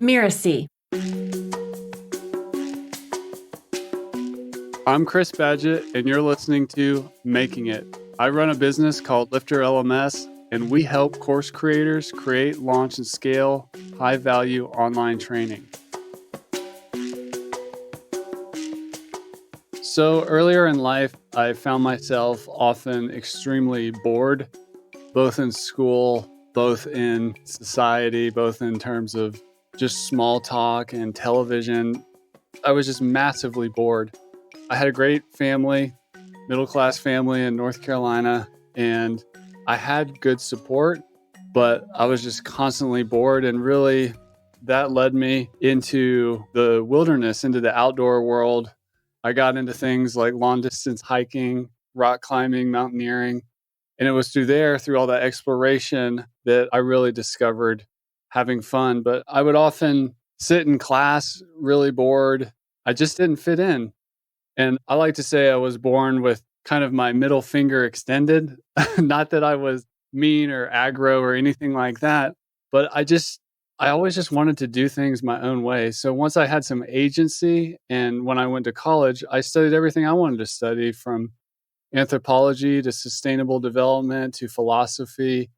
Mirasee. I'm Chris Badgett, and you're listening to Making It. I run a business called LifterLMS, and we help course creators create, launch, and scale high-value online training. So earlier in life, I found myself often extremely bored, both in school, both in society, both in terms of just small talk and television. I was just massively bored. I had a great family, middle-class family in North Carolina, and I had good support, but I was just constantly bored, and really that led me into the wilderness, into the outdoor world. I got into things like long-distance hiking, rock climbing, mountaineering, and it was through all that exploration that I really discovered having fun. But I would often sit in class really bored. I just didn't fit in. And I like to say I was born with kind of my middle finger extended. Not that I was mean or aggro or anything like that, but I always just wanted to do things my own way. So once I had some agency, and when I went to college, I studied everything I wanted to study, from anthropology to sustainable development to philosophy.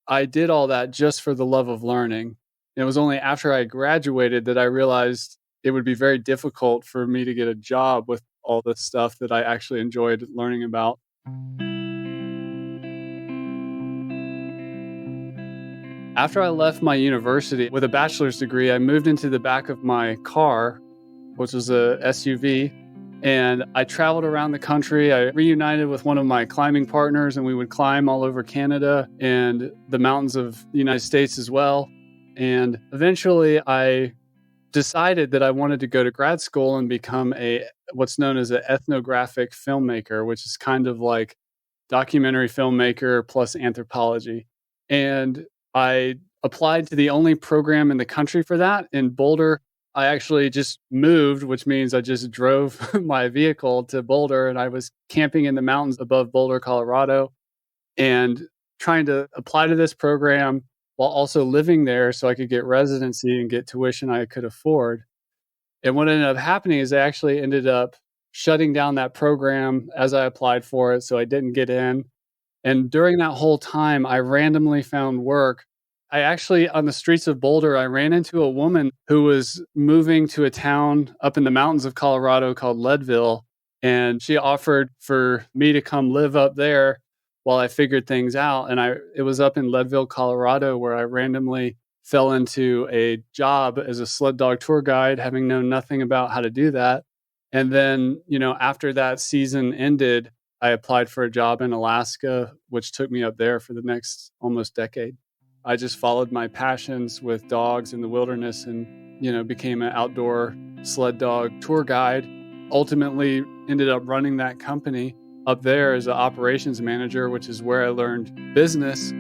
I did all that just for the love of learning. It was only after I graduated that I realized it would be very difficult for me to get a job with all the stuff that I actually enjoyed learning about. After I left my university with a bachelor's degree, I moved into the back of my car, which was a SUV, and I traveled around the country. I reunited with one of my climbing partners, and we would climb all over Canada and the mountains of the United States as well. And eventually I decided that I wanted to go to grad school and become what's known as an ethnographic filmmaker, which is kind of like documentary filmmaker plus anthropology. And I applied to the only program in the country for that in Boulder. I actually just moved, which means I just drove my vehicle to Boulder, and I was camping in the mountains above Boulder, Colorado, and trying to apply to this program while also living there so I could get residency and get tuition I could afford. And what ended up happening is I actually ended up shutting down that program as I applied for it, so I didn't get in. And during that whole time, I randomly found work. I actually, on the streets of Boulder, I ran into a woman who was moving to a town up in the mountains of Colorado called Leadville, and she offered for me to come live up there while I figured things out. And it was up in Leadville, Colorado, where I randomly fell into a job as a sled dog tour guide, having known nothing about how to do that. And then, after that season ended, I applied for a job in Alaska, which took me up there for the next almost decade. I just followed my passions with dogs in the wilderness and, became an outdoor sled dog tour guide. Ultimately ended up running that company up there as an operations manager, which is where I learned business.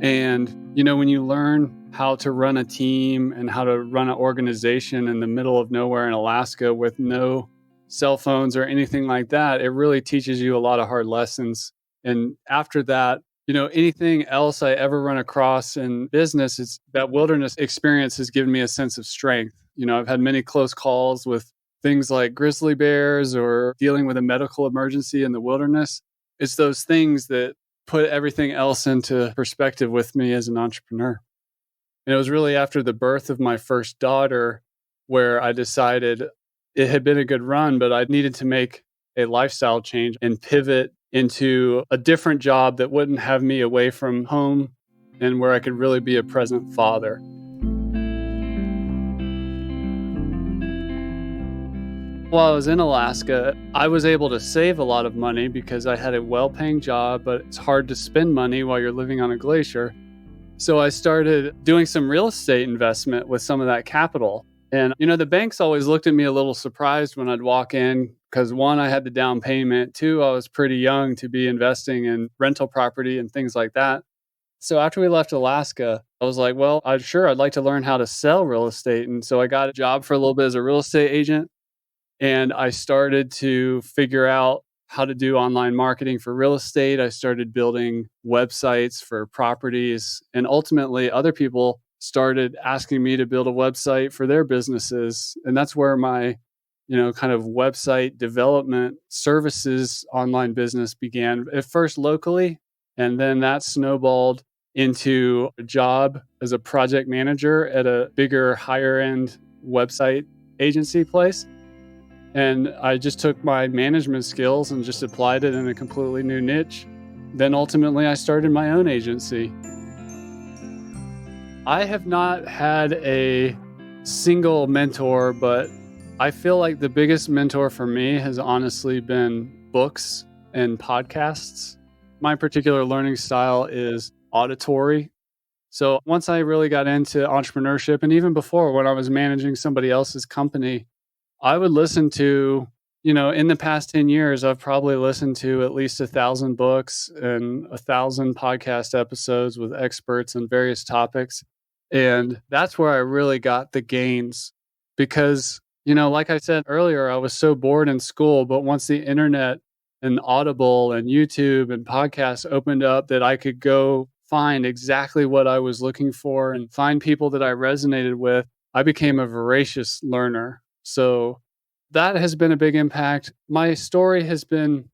And, when you learn how to run a team and how to run an organization in the middle of nowhere in Alaska with no cell phones or anything like that, it really teaches you a lot of hard lessons. And after that, anything else I ever run across in business, it's that wilderness experience has given me a sense of strength. I've had many close calls with things like grizzly bears or dealing with a medical emergency in the wilderness. It's those things that put everything else into perspective with me as an entrepreneur. And it was really after the birth of my first daughter where I decided it had been a good run, but I needed to make a lifestyle change and pivot into a different job that wouldn't have me away from home and where I could really be a present father. While I was in Alaska, I was able to save a lot of money because I had a well-paying job, but it's hard to spend money while you're living on a glacier. So I started doing some real estate investment with some of that capital. And, the banks always looked at me a little surprised when I'd walk in because, one, I had the down payment. Two, I was pretty young to be investing in rental property and things like that. So after we left Alaska, I was like, well, I'd like to learn how to sell real estate. And so I got a job for a little bit as a real estate agent. And I started to figure out how to do online marketing for real estate. I started building websites for properties. And ultimately, other people started asking me to build a website for their businesses. And that's where my, kind of website development services online business began, at first locally. And then that snowballed into a job as a project manager at a bigger, higher end website agency place. And I just took my management skills and just applied it in a completely new niche. Then ultimately, I started my own agency. I have not had a single mentor, but I feel like the biggest mentor for me has honestly been books and podcasts. My particular learning style is auditory. So once I really got into entrepreneurship, and even before when I was managing somebody else's company, I would listen to, in the past 10 years, I've probably listened to at least 1,000 books and 1,000 podcast episodes with experts on various topics. And that's where I really got the gains because, like I said earlier, I was so bored in school, but once the internet and Audible and YouTube and podcasts opened up that I could go find exactly what I was looking for and find people that I resonated with, I became a voracious learner. So that has been a big impact. My story has been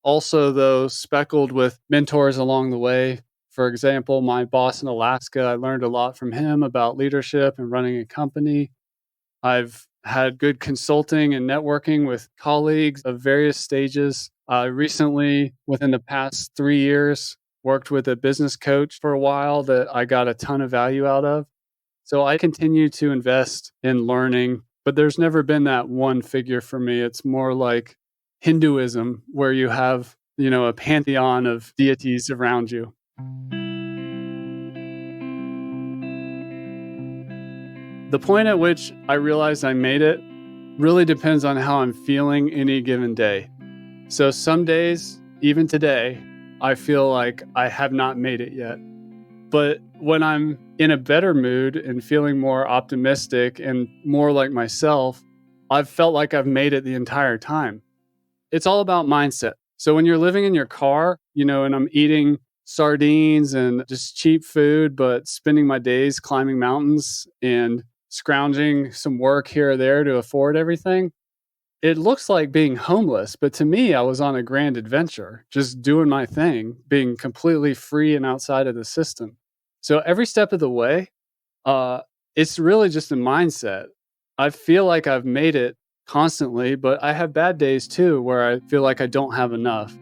also, though, speckled with mentors along the way. For example, my boss in Alaska, I learned a lot from him about leadership and running a company. I've had good consulting and networking with colleagues of various stages. I recently, within the past 3 years, worked with a business coach for a while that I got a ton of value out of. So I continue to invest in learning, but there's never been that one figure for me. It's more like Hinduism, where you have, a pantheon of deities around you. The point at which I realized I made it really depends on how I'm feeling any given day. So some days, even today, I feel like I have not made it yet. But when I'm in a better mood and feeling more optimistic and more like myself, I've felt like I've made it the entire time. It's all about mindset. So when you're living in your car, and I'm eating sardines and just cheap food, but spending my days climbing mountains and scrounging some work here or there to afford everything, it looks like being homeless. But to me, I was on a grand adventure, just doing my thing, being completely free and outside of the system. So every step of the way, it's really just a mindset. I feel like I've made it constantly, but I have bad days too, where I feel like I don't have enough.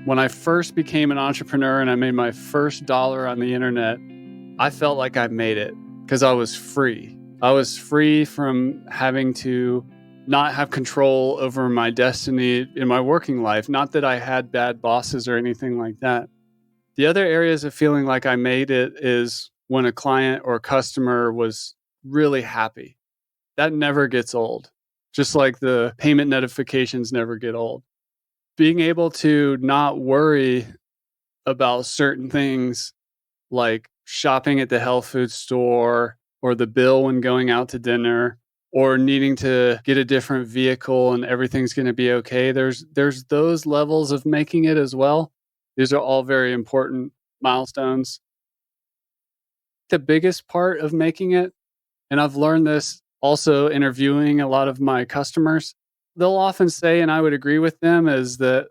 When I first became an entrepreneur and I made my first dollar on the internet, I felt like I made it because I was free. I was free from having to not have control over my destiny in my working life. Not that I had bad bosses or anything like that. The other areas of feeling like I made it is when a client or customer was really happy. That never gets old, just like the payment notifications never get old. Being able to not worry about certain things like shopping at the health food store or the bill when going out to dinner or needing to get a different vehicle and everything's going to be okay. There's those levels of making it as well. These are all very important milestones. The biggest part of making it, and I've learned this also interviewing a lot of my customers, they'll often say, and I would agree with them, is that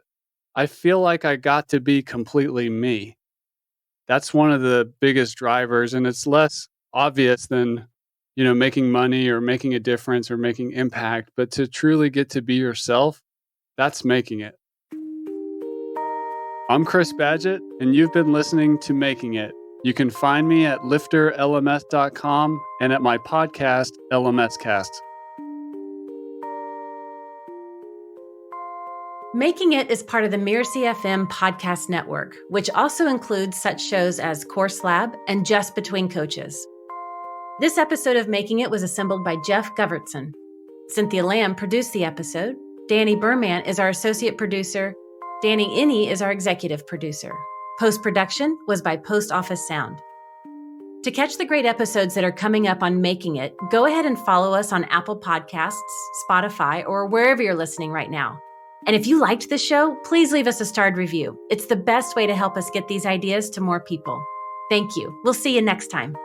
I feel like I got to be completely me. That's one of the biggest drivers, and it's less obvious than, making money or making a difference or making impact, but to truly get to be yourself, that's making it. I'm Chris Badgett, and you've been listening to Making It. You can find me at LifterLMS.com and at my podcast, LMScast. Making It is part of the Mirasee FM podcast network, which also includes such shows as Course Lab and Just Between Coaches. This episode of Making It was assembled by Jeff Govertson. Cynthia Lamb produced the episode. Danny Berman is our associate producer. Danny Inney is our executive producer. Post-production was by Post Office Sound. To catch the great episodes that are coming up on Making It, go ahead and follow us on Apple Podcasts, Spotify, or wherever you're listening right now. And if you liked this show, please leave us a starred review. It's the best way to help us get these ideas to more people. Thank you. We'll see you next time.